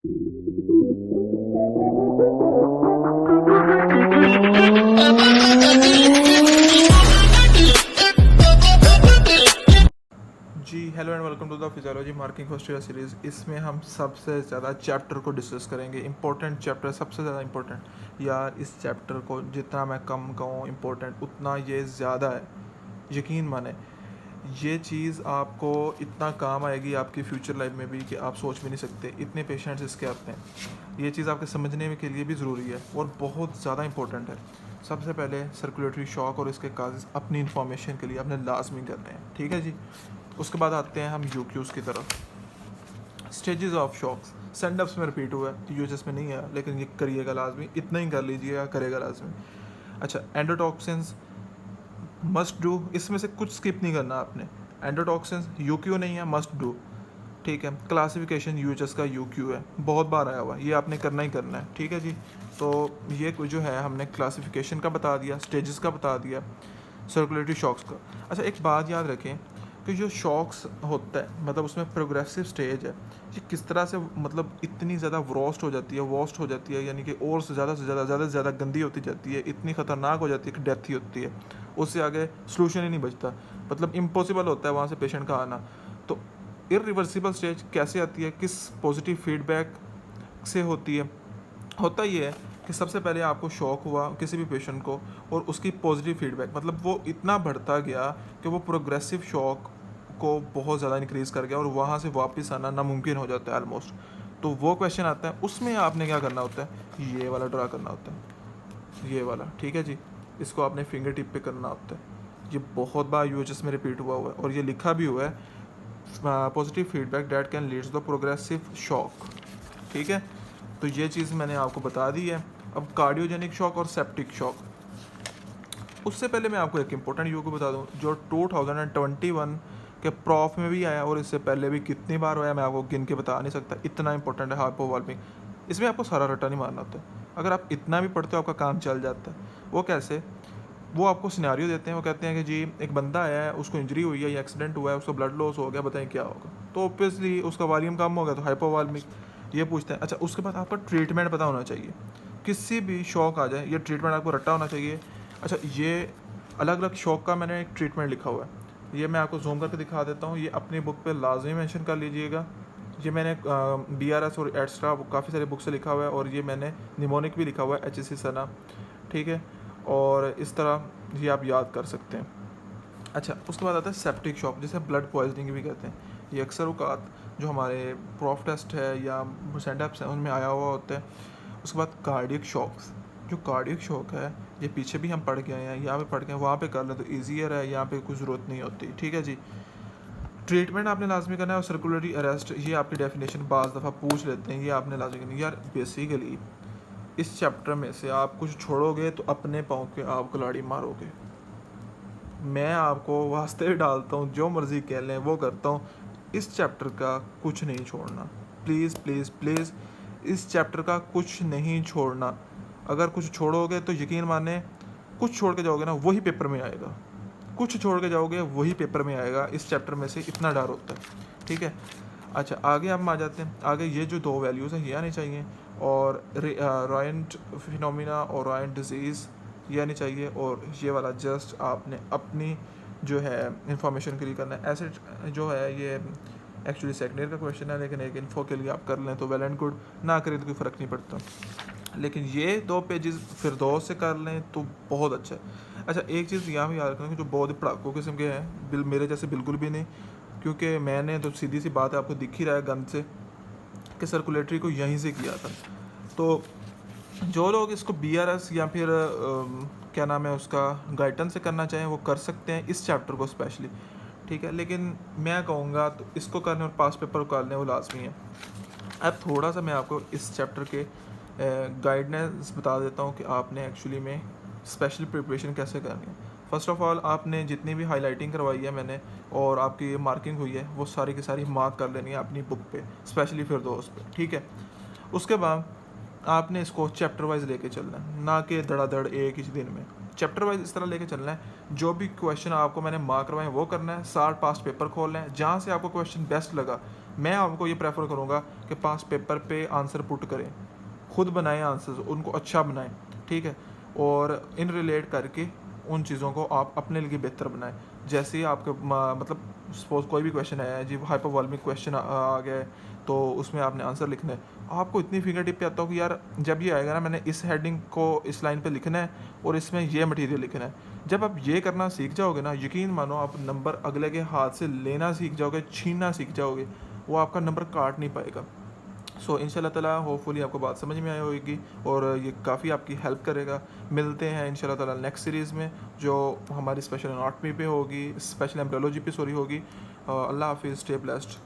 Ji hello and welcome to the physiology marking first year series. इसमें हम सबसे ज़्यादा चैप्टर को डिस्कस करेंगे। इंपॉर्टेंट चैप्टर, सबसे ज़्यादा इंपॉर्टेंट। यार इस चैप्टर को जितना मैं कम कहूँ इंपॉर्टेंट, उतना ये ज़्यादा है। यकीन माने ये चीज़ आपको इतना काम आएगी आपकी फ्यूचर लाइफ में भी कि आप सोच भी नहीं सकते। इतने पेशेंट्स इसके आते हैं। ये चीज़ आपके समझने में के लिए भी ज़रूरी है और बहुत ज़्यादा इंपॉर्टेंट है। सबसे पहले सर्कुलेटरी शॉक और इसके काजेज़ अपनी इंफॉर्मेशन के लिए आपने लाजमी करने हैं, ठीक है जी। उसके बाद आते हैं हम यूक्यूज़ की तरफ। Stages of shocks send ups में रिपीट हुआ है, यूएचएस में नहीं है, लेकिन ये करिएगा लाजमी, इतना ही कर लीजिएगा, करेगा लाजमी। अच्छा, एंडोटॉक्सिन्स मस्ट डू, इसमें से कुछ स्किप नहीं करना आपने। एंडोटॉक्सिन्स यूक्यू नहीं है, मस्ट डू, ठीक है। क्लासिफिकेशन यूएचएस का यूक्यू है, बहुत बार आया हुआ, ये आपने करना ही करना है, ठीक है जी। तो ये जो है हमने क्लासिफिकेशन का बता दिया, स्टेजेस का बता दिया, सर्कुलेटरी शॉक्स का। अच्छा, एक बात याद रखें कि जो शॉक्स होता है मतलब उसमें प्रोग्रेसिव स्टेज है, ये किस तरह से मतलब इतनी ज़्यादा वॉस्ट हो जाती है, यानी कि और से ज़्यादा गंदी होती जाती है, इतनी ख़तरनाक हो जाती है कि डेथ ही होती है। उससे आगे सोल्यूशन ही नहीं बचता, मतलब इम्पॉसिबल होता है वहाँ से पेशेंट का आना। तो इरिवर्सिबल स्टेज कैसे आती है, किस पॉजिटिव फीडबैक से होती है? होता ये है कि सबसे पहले आपको शॉक हुआ किसी भी पेशेंट को, और उसकी पॉजिटिव फीडबैक मतलब वो इतना बढ़ता गया कि वो प्रोग्रेसिव शॉक को बहुत ज़्यादा इंक्रीज़ कर गया और वहाँ से वापस आना नामुमकिन हो जाता है ऑलमोस्ट। तो वो क्वेश्चन आता है, उसमें आपने क्या करना होता है, ये वाला ड्रा करना होता है, ये वाला, ठीक है जी। इसको आपने फिंगर टिप पे करना होता है। ये बहुत बार यूएचएस में रिपीट हुआ है और ये लिखा भी हुआ है, positive feedback that can leads to the progressive shock, ठीक है। तो ये चीज़ मैंने आपको बता दी है। अब कार्डियोजेनिक शॉक और सेप्टिक शॉक, उससे पहले मैं आपको एक इम्पोर्टेंट यूको बता दूं जो 2021 के प्रॉफ में भी आया और इससे पहले भी कितनी बार हुआ है मैं आपको गिन के बता नहीं सकता, इतना इंपॉर्टेंट है हाइपोवॉल्मिंग। इसमें आपको सारा रट्टा नहीं मारना होता है, अगर आप इतना भी पढ़ते हो आपका काम चल जाता है। वो कैसे? वो आपको सिनेरियो देते हैं, वो कहते हैं कि जी एक बंदा आया है, उसको इंजरी हुई है या एक्सीडेंट हुआ है, उसको ब्लड लॉस हो गया, बताएं क्या होगा। तो ऑब्वियसली उसका वॉल्यूम कम हो गया, तो हाइपोवॉल्मिक। ये पूछते हैं। अच्छा, उसके बाद आपका ट्रीटमेंट पता होना चाहिए। किसी भी शॉक आ जाए, ये ट्रीटमेंट आपको रट्टा होना चाहिए। अच्छा, ये अलग अलग शॉक का मैंने एक ट्रीटमेंट लिखा हुआ है, ये मैं आपको जूम करके दिखा देता हूँ। ये अपनी बुक पे लाजमी मेंशन कर लीजिएगा। ये मैंने BRS और एक्स्ट्रा काफ़ी सारे बुक से लिखा हुआ है, और ये मैंने निमोनिक भी लिखा हुआ है, HSC सना, ठीक है। और इस तरह ये आप याद कर सकते हैं। अच्छा, उसके बाद आता है सेप्टिक शॉक, जिसे ब्लड पॉइजनिंग भी कहते हैं। ये अक्सर औकात जो हमारे प्रॉफ टेस्ट है या सेंडअप्स हैं उनमें आया हुआ होता है। उसके बाद कार्डियक शॉक्स, जो कार्डियक शॉक है ये पीछे भी हम पढ़ के आए हैं, यहाँ पे पढ़ के वहाँ पे कर लें तो ईजियर है, यहाँ पे कोई ज़रूरत नहीं होती, ठीक है जी। ट्रीटमेंट आपने लाजमी करना है। और सर्कुलरी अरेस्ट, ये आपकी डेफिनेशन बाज़ दफ़ा पूछ लेते हैं, ये आपने लाजमी करनी है। यार बेसिकली इस चैप्टर में से आप कुछ छोड़ोगे तो अपने पाँव के आप कुल्हाड़ी मारोगे। मैं आपको वास्ते भी डालता हूँ, जो मर्ज़ी कह लें वो करता हूँ, इस चैप्टर का कुछ नहीं छोड़ना। प्लीज़ प्लीज़ प्लीज़, इस चैप्टर का कुछ नहीं छोड़ना। अगर कुछ छोड़ोगे तो यकीन माने, कुछ छोड़ के जाओगे ना वही पेपर में आएगा, कुछ छोड़ के जाओगे वही पेपर में आएगा। इस चैप्टर में से इतना डर होता है, ठीक है। अच्छा, आगे हम आ जाते हैं। आगे ये जो दो वैल्यूज़ हैं ये आनी चाहिए, और रॉयंट फिनोमिना और रॉयंट डिजीज़ ये आनी चाहिए, और ये वाला जस्ट आपने अपनी जो है इंफॉर्मेशन के लिए करना है। ऐसे जो है ये एक्चुअली सेकेंड ईयर का क्वेश्चन है, लेकिन एक इन्फो के लिए आप कर लें तो वेल एंड गुड, ना करें तो कोई फ़र्क नहीं पड़ता। लेकिन ये 2 पेजेस फिरदौस से कर लें तो बहुत अच्छा है। अच्छा, एक चीज़ यहाँ भी याद रखना कि जो बहुत ही पढ़ाकू किस्म के हैं, मेरे जैसे बिल्कुल भी नहीं, क्योंकि मैंने तो सीधी सी बात है आपको दिख ही रहा है गन से कि सर्कुलेटरी को यहीं से किया था। तो जो लोग इसको BRS या फिर क्या नाम है उसका गाइडेंस से करना चाहें वो कर सकते हैं, इस चैप्टर को स्पेशली, ठीक है। लेकिन मैं कहूँगा तो इसको करने और पास पेपर को करने वो लाजमी है। अब थोड़ा सा मैं आपको इस चैप्टर के गाइडेंस बता देता हूँ कि आपने एक्चुअली में स्पेशल प्रिपरेशन कैसे करनी है। फ़र्स्ट ऑफ़ ऑल आपने जितनी भी हाईलाइटिंग करवाई है मैंने और आपकी ये मार्किंग हुई है वो सारी की सारी मार्क कर लेनी है अपनी बुक पे, स्पेशली फिरदौस पे, ठीक है। उसके बाद आपने इसको चैप्टर वाइज लेके चलना है, ना कि धड़ाधड़ एक ही दिन में। चैप्टर वाइज इस तरह लेके चलना है, जो भी क्वेश्चन आपको मैंने मार्क करवाए वो करना है। 60 पास्ट पेपर खोलना है, जहाँ से आपको क्वेश्चन बेस्ट लगा मैं आपको ये प्रेफर करूँगा कि पास पेपर पे आंसर पुट करें, खुद बनाएं आंसर्स, उनको अच्छा बनाएं, ठीक है, और इन रिलेट करके उन चीज़ों को आप अपने लिए बेहतर बनाएं। जैसे ही आपके मतलब सपोज कोई भी क्वेश्चन आया है जी, हाइपरवॉल्मिक क्वेश्चन आ गया है, तो उसमें आपने आंसर लिखना है, आपको इतनी फिंगर टिप पे आता हो कि यार जब ये आएगा ना, मैंने इस हेडिंग को इस लाइन पे लिखना है और इसमें ये मटेरियल लिखना है। जब आप ये करना सीख जाओगे ना, यकीन मानो आप नंबर अगले के हाथ से लेना सीख जाओगे, छीनना सीख जाओगे, वो आपका नंबर काट नहीं पाएगा। सो इंशाल्लाह ताला होपफुली आपको बात समझ में आई होगी और ये काफ़ी आपकी हेल्प करेगा। मिलते हैं इंशाल्लाह ताला नेक्स्ट सीरीज़ में, जो हमारी स्पेशल एनाटॉमी पे होगी, स्पेशल एम्ब्रियोलॉजी पे सॉरी होगी। अल्लाह हाफिज़, स्टे ब्लेस्ड।